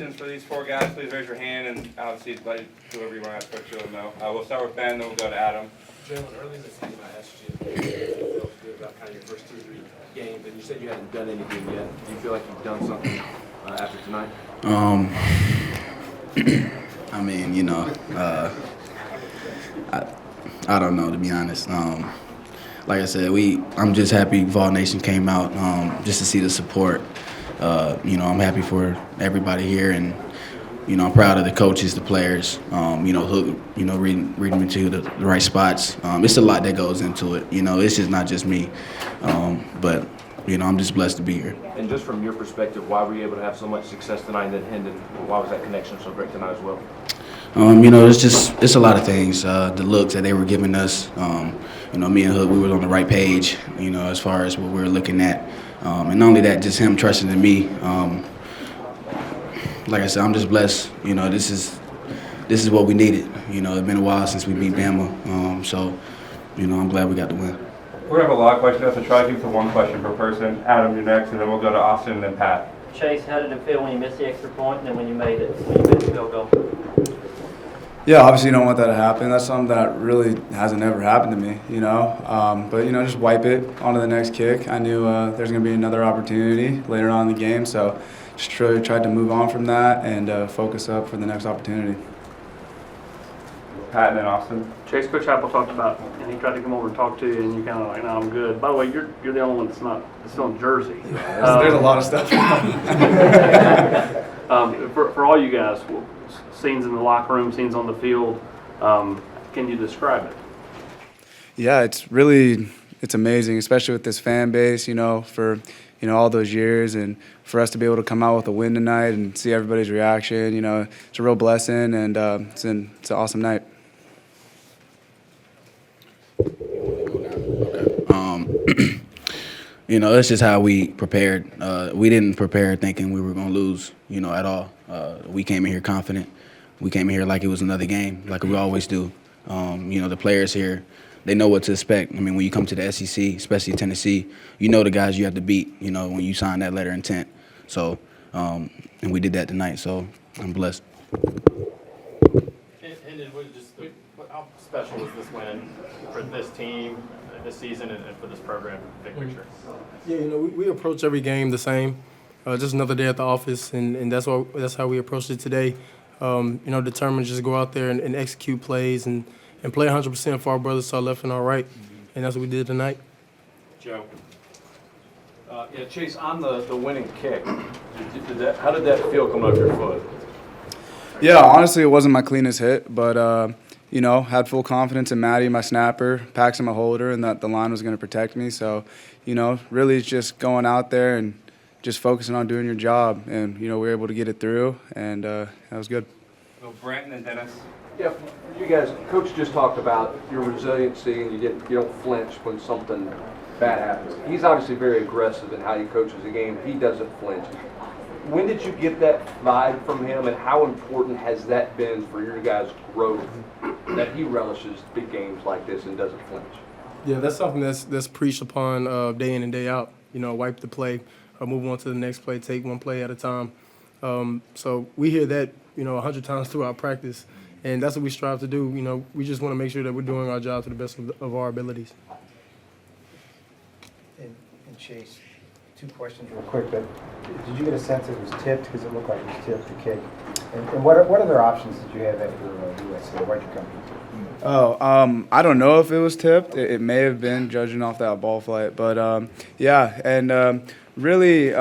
questions for these four guys, please raise your hand, and obviously, whoever you want to ask questions, you'll know. We'll start with Ben, then we'll go to Adam. Jalin, early in the season, I asked you if you felt good about kind of your first 2 or 3 games, and you said you hadn't done anything yet. Do you feel like you've done something after tonight? I mean, you know, I don't know, to be honest. Like I said, I'm just happy Vol Nation came out just to see the support. You know, I'm happy for everybody here, and you know, I'm proud of the coaches, the players. You know, reading them into the right spots. It's a lot that goes into it. You know, it's just not just me. But you know, I'm just blessed to be here. And just from your perspective, why were you able to have so much success tonight? And then Hendon, why was that connection so great tonight as well? You know, it's a lot of things. The looks that they were giving us. You know, me and Hood, we were on the right page. You know, as far as what we were looking at. And not only that, just him trusting in me. Like I said, I'm just blessed. You know, this is what we needed. You know, it's been a while since we beat Bama. So, you know, I'm glad we got the win. We're going to have a lot of questions, so try to keep it to one question per person. Adam, you're next, and then we'll go to Austin and then Pat. Chase, how did it feel when you missed the extra point and then when you made it, when you made the field goal? Yeah, obviously you don't want that to happen. That's something that really hasn't ever happened to me, you know. But, you know, just wipe it onto the next kick. I knew there's going to be another opportunity later on in the game, so just really tried to move on from that and focus up for the next opportunity. Pat and then Austin. Chase, Coach Apple talked about, and he tried to come over and talk to you, and you kind of like, no, I'm good. By the way, you're the only one that's still in Jersey. There's a lot of stuff. For all you guys, scenes in the locker room, scenes on the field, can you describe it? Yeah, it's amazing, especially with this fan base, you know, for, you know, all those years, and for us to be able to come out with a win tonight and see everybody's reaction, you know, it's a real blessing, and it's an awesome night. You know, that's just how we prepared. We didn't prepare thinking we were going to lose, you know, at all. We came in here confident. We came in here like it was another game, like we always do. You know, the players here, they know what to expect. I mean, when you come to the SEC, especially Tennessee, you know the guys you have to beat, you know, when you sign that letter of intent. So, and we did that tonight, so I'm blessed. How special is this win for this team, this season, and for this program, big picture? Yeah, you know, we approach every game the same. Just another day at the office, and that's how we approached it today. You know, determined to just go out there and execute plays and play 100% for our brothers to our left and our right, and that's what we did tonight. Joe. Yeah, Chase, on the winning kick, how did that feel coming off your foot? Yeah, honestly, it wasn't my cleanest hit, but you know, had full confidence in Maddie, my snapper, Paxton, my holder, and that the line was going to protect me. So, you know, really it's just going out there and just focusing on doing your job. And, you know, we were able to get it through, and that was good. So Brent and then Dennis. Yeah, you guys, Coach just talked about your resiliency and you don't flinch when something bad happens. He's obviously very aggressive in how he coaches the game. He doesn't flinch. When did you get that vibe from him, and how important has that been for your guys' growth, that he relishes big games like this and doesn't flinch? Yeah, that's something that's preached upon day in and day out. You know, wipe the play, move on to the next play, take one play at a time. So we hear that, you know, 100 times throughout practice, and that's what we strive to do. You know, we just want to make sure that we're doing our job to the best of our abilities. And Chase, 2 questions real quick. But did you get a sense it was tipped? Because it looked like it was tipped, the kick. And what other options did you have after USC? Why'd you come to? Oh, I don't know if it was tipped. It may have been, judging off that ball flight. But, yeah, and really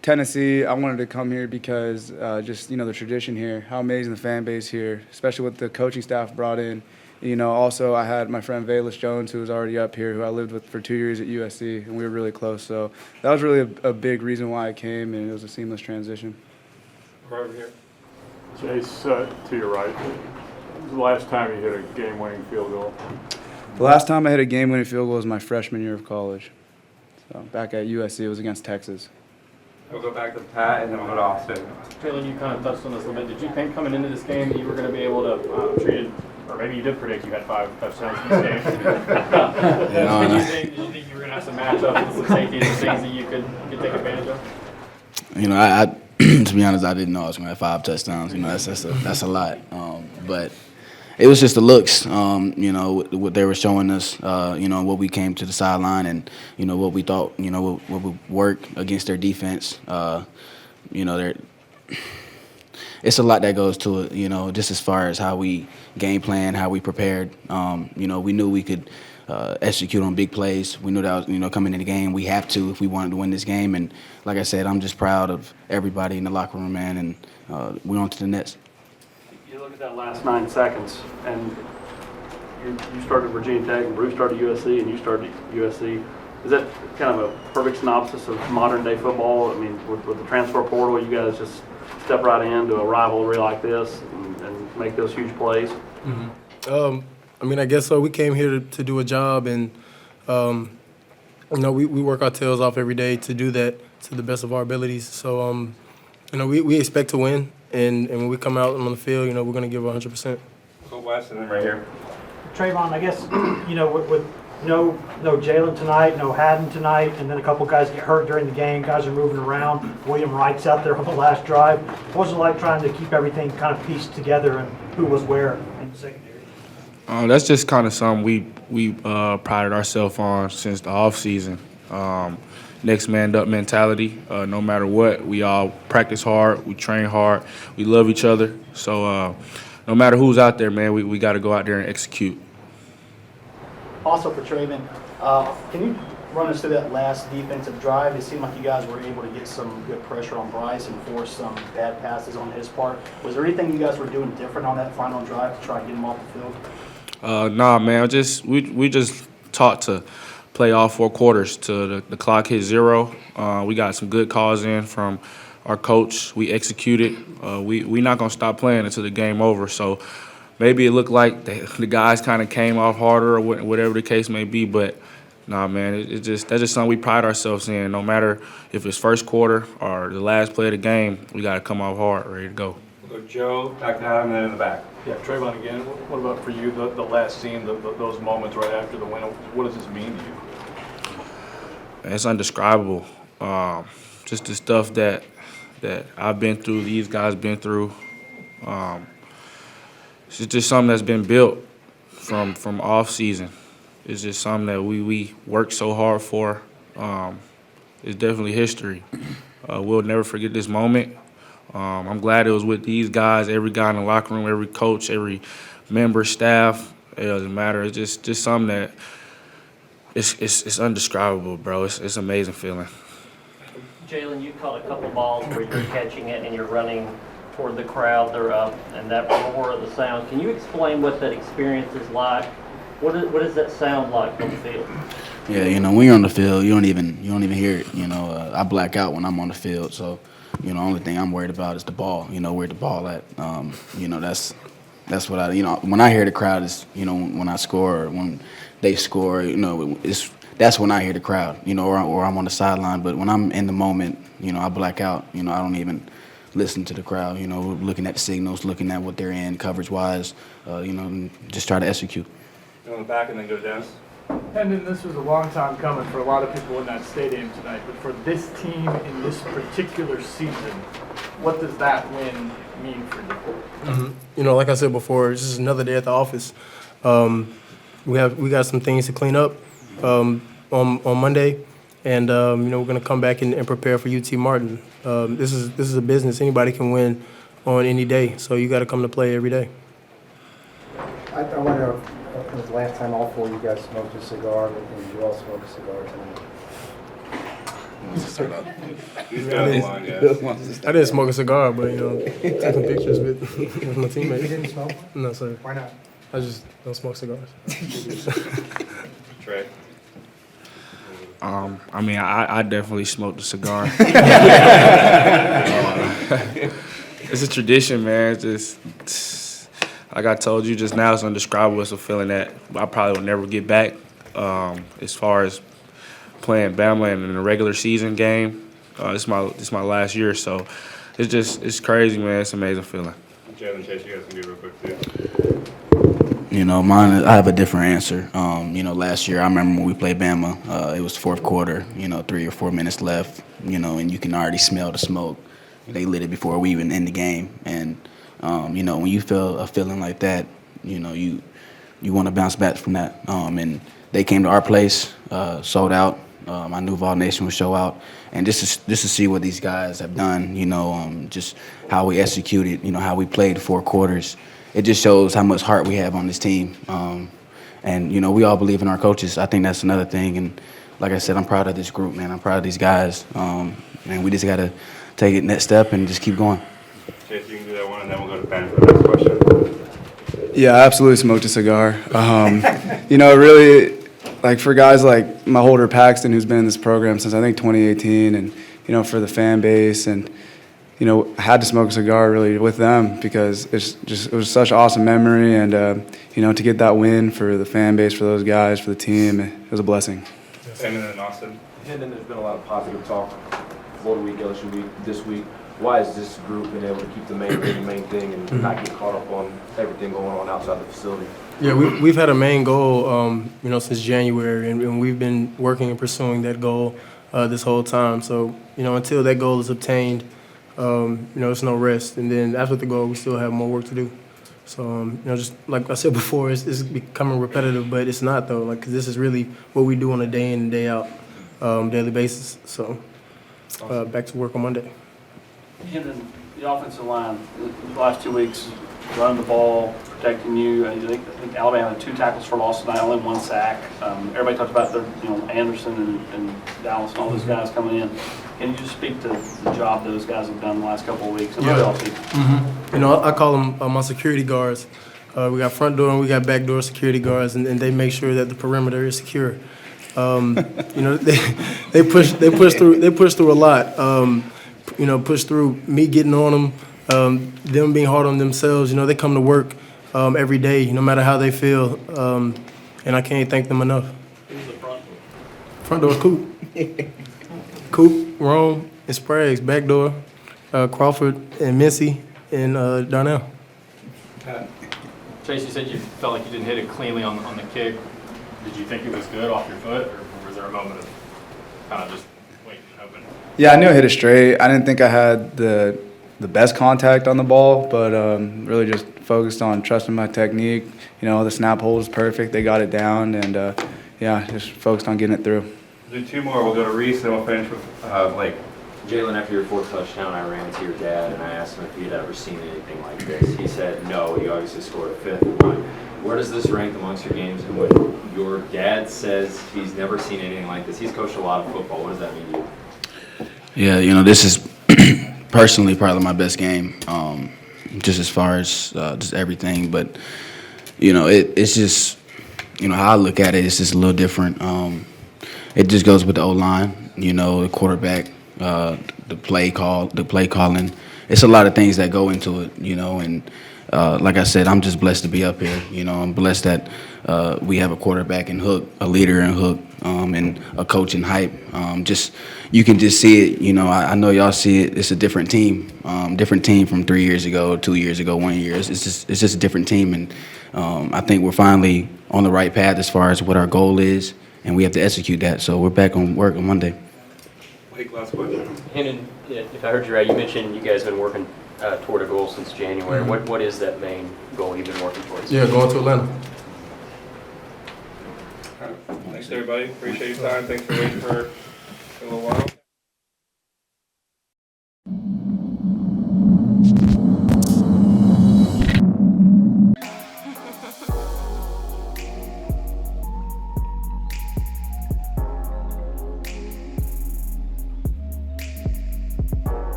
Tennessee, I wanted to come here because just, you know, the tradition here, how amazing the fan base here, especially what the coaching staff brought in. You know, also I had my friend Valus Jones, who was already up here, who I lived with for 2 years at USC, and we were really close. So that was really a big reason why I came, and it was a seamless transition. Right over here. Chase, to your right, when was the last time you hit a game-winning field goal? The last time I hit a game-winning field goal was my freshman year of college. So back at USC, it was against Texas. We'll go back to Pat, and then we'll go to Austin. Jalin, you kind of touched on this a little bit. Did you think coming into this game that you were going to be able to treat it, or maybe you did predict you had 5 touchdowns in this game? Did you think you were going to have some matchups with some safeties and things that you could take advantage of? You know, To be honest, I didn't know I was going to have 5 touchdowns. You know, that's a lot. But it was just the looks, you know, what they were showing us, you know, what we came to the sideline and, you know, what we thought, you know, what would work against their defense. You know, it's a lot that goes to it, you know, just as far as how we game plan, how we prepared. You know, we knew we could execute on big plays. We knew that, you know, coming in the game, we have to if we wanted to win this game. And like I said, I'm just proud of everybody in the locker room, man, and we're on to the next. You look at that last 9 seconds, and you started Virginia Tech, and Bruce started USC, and you started USC. Is that kind of a perfect synopsis of modern-day football? I mean, with the transfer portal, you guys just step right into a rivalry like this and make those huge plays? Mm-hmm. I mean, I guess so. We came here to do a job, and, you know, we work our tails off every day to do that to the best of our abilities. So, you know, we expect to win, and when we come out on the field, you know, we're going to give 100%. Go West and then right here. Trayvon, I guess, you know, with no Jalin tonight, no Haddon tonight, and then a couple guys get hurt during the game. Guys are moving around. William Wright's out there on the last drive. What was it like trying to keep everything kind of pieced together and who was where in the secondary? That's just kind of something we prided ourselves on since the off season. Next man up mentality. No matter what, we all practice hard, we train hard, we love each other. So no matter who's out there, man, we got to go out there and execute. Also for Trayvon, can you run us through that last defensive drive? It seemed like you guys were able to get some good pressure on Bryce and force some bad passes on his part. Was there anything you guys were doing different on that final drive to try and get him off the field? Nah, man. We just taught to play all 4 quarters till the clock hit 0. We got some good calls in from our coach. We executed. We not gonna stop playing until the game over. So maybe it looked like the guys kind of came off harder or whatever the case may be, but nah, man. That's just something we pride ourselves in. No matter if it's first quarter or the last play of the game, we got to come off hard, ready to go. We'll go Joe, back to Adam, and then in the back. Yeah, Trayvon again. What about for you, the last scene, those moments right after the win? What does this mean to you? It's indescribable. Just the stuff that I've been through, these guys been through. It's just something that's been built from off season. It's just something that we worked so hard for. It's definitely history. We'll never forget this moment. I'm glad it was with these guys, every guy in the locker room, every coach, every member, staff. It doesn't matter. It's just something that it's indescribable, bro. It's an amazing feeling. Jalin, you caught a couple balls where you're catching it and you're running toward the crowd. They're up, and that roar of the sound. Can you explain what that experience is like? What does that sound like on the field? Yeah, you know, when you're on the field, you don't even hear it. You know, I black out when I'm on the field, so you know, the only thing I'm worried about is the ball. You know, where the ball at. You know, that's what I. You know, when I hear the crowd is, you know, when I score or when they score. You know, that's when I hear the crowd. You know, or I'm on the sideline. But when I'm in the moment, you know, I black out. You know, I don't even listen to the crowd. You know, looking at the signals, looking at what they're in coverage wise. You know, and just try to execute. Go in the back and then go Dennis. Hendon, this was a long time coming for a lot of people in that stadium tonight, but for this team in this particular season, what does that win mean for you? Mm-hmm. You know, like I said before, it's just another day at the office. We got some things to clean up on Monday, and you know, we're going to come back and prepare for UT Martin. This is a business. Anybody can win on any day, so you got to come to play every day. I wonder if it was the last time all 4 of you guys smoked a cigar, but you all smoked a cigar tonight. I didn't smoke a cigar, but, you know, taking pictures with my teammates. You didn't smoke? No, sir. Why not? I just don't smoke cigars. Trey. I mean, I definitely smoked a cigar. It's a tradition, man. It's just like I told you just now, it's indescribable. It's a feeling that I probably will never get back. As far as playing Bama in a regular season game, it's my last year, so it's crazy, man. It's an amazing feeling. Jalin, Chase, you guys can be real quick too. You know, I have a different answer. You know, last year I remember when we played Bama, it was fourth quarter. You know, 3 or 4 minutes left. You know, and you can already smell the smoke. they lit it before we even end the game. And you know, when you feel a feeling like that, you know, you want to bounce back from that. And they came to our place, sold out. I knew Vol Nation would show out, and just to see what these guys have done, you know, just how we executed, you know, how we played 4 quarters. It just shows how much heart we have on this team. And you know, we all believe in our coaches. I think that's another thing. And like I said, I'm proud of this group, man. I'm proud of these guys. And we just got to take it next step and just keep going. Chase, you can do that one, and then we'll go to Ben for the next question. Yeah, I absolutely smoked a cigar. You know, really, like for guys like my Holder Paxton, who's been in this program since I think 2018, and you know, for the fan base, and you know, I had to smoke a cigar really with them because it was such an awesome memory, and you know, to get that win for the fan base, for those guys, for the team, it was a blessing. Hendon and Austin. Hendon, there's been a lot of positive talk, Florida week, LSU week, this week. Why has this group been able to keep the main thing and not get caught up on everything going on outside the facility? Yeah, we've had a main goal, you know, since January, and we've been working and pursuing that goal this whole time. So, you know, until that goal is obtained, you know, it's no rest. And then after the goal, we still have more work to do. So, you know, just like I said before, it's becoming repetitive, but it's not, though. Like, 'cause this is really what we do on a day in and day out, daily basis. So, back to work on Monday. Hendon, the offensive line, the last 2 weeks, running the ball, protecting you. I think Alabama had 2 tackles for loss tonight, only 1 sack. Everybody talked about Anderson and Dallas and all those guys coming in. Can you just speak to the job those guys have done the last couple of weeks? And really all season? You know, I call them my security guards. We got front door and we got back door security guards, and they make sure that the perimeter is secure. You know, they push through a lot. You know, push through me getting on them being hard on themselves. You know, they come to work every day, no matter how they feel, and I can't thank them enough. Who's the front? Front door, Coop, Rome, and Spragues. Back door, Crawford and Missy and Darnell. Chase, you said you felt like you didn't hit it cleanly on the kick. Did you think it was good off your foot, or was there a moment of kind of just waiting open? Yeah, I knew I hit it straight. I didn't think I had the best contact on the ball, but really just focused on trusting my technique. You know, the snap hold was perfect. They got it down, and yeah, just focused on getting it through. We'll do 2 more. We'll go to Reese, and we'll finish with Blake. Jalin, after your 4th touchdown, I ran to your dad and I asked him if he had ever seen anything like this. He said no. You obviously scored a 5th one. Where does this rank amongst your games? And when your dad says he's never seen anything like this, he's coached a lot of football. What does that mean to you? Yeah, you know, this is personally probably my best game, just as far as just everything. But, you know, it's just, you know, how I look at it, it's just a little different. It just goes with the O-line, you know, the quarterback, the play calling. It's a lot of things that go into it, you know, and like I said, I'm just blessed to be up here. You know, I'm blessed that we have a quarterback in Hook, a leader in Hook, and a coach in Hype. Just you can just see it. You know, I know y'all see it. It's a different team from 3 years ago, 2 years ago, 1 year. It's just a different team, and I think we're finally on the right path as far as what our goal is, and we have to execute that. So we're back on work on Monday. Blake, last question. Hendon, if I heard you right, you mentioned you guys have been working toward a goal since January. What is that main goal you've been working towards? Yeah, going to Atlanta. Thanks, everybody. Appreciate your time. Thanks for waiting for